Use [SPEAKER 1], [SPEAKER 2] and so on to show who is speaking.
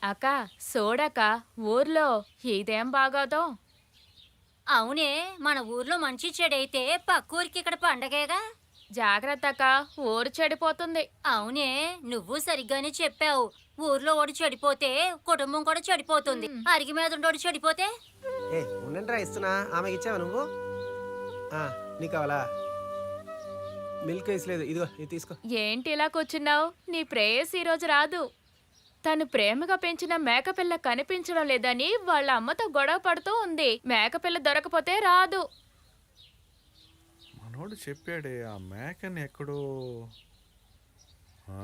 [SPEAKER 1] అక్క చూడక ఊర్లో ఇదేం బాగోదో.
[SPEAKER 2] అవునే, మన ఊర్లో మంచి చెడైతే పక్కూరికి ఇక్కడ పండగేగా.
[SPEAKER 1] జాగ్రత్త అక్క, ఊరు చెడిపోతుంది.
[SPEAKER 2] అవునే, నువ్వు సరిగ్గానే చెప్పావు. ఊర్లో ఓడి చెడిపోతే కుటుంబం కూడా చెడిపోతుంది.
[SPEAKER 1] ఉమ్,
[SPEAKER 2] అరిగి మీద ఉండోడు చెడిపోతే
[SPEAKER 3] ఏ ఉండండిరా, ఇస్తున్నా. ఆమెకి ఇచ్చావా నువ్వు? నీకు కావాలా? మిల్క్ వేసలేదు, ఇదిగో ఇది తీసుకో.
[SPEAKER 1] ఏంటి ఇలా కూర్చున్నావు? నీ ప్రేయస్ ఈరోజు రాదు. తను ప్రేమగా పెంచిన మేకపిల్ల కనిపించడం లేదని వాళ్ళ అమ్మతో గొడవ పడుతూ ఉంది. మేకపిల్ల దొరకపోతే రాదు.
[SPEAKER 4] మనోడు చెప్పాడే ఆ మేకని ఎక్కడో. ఆ?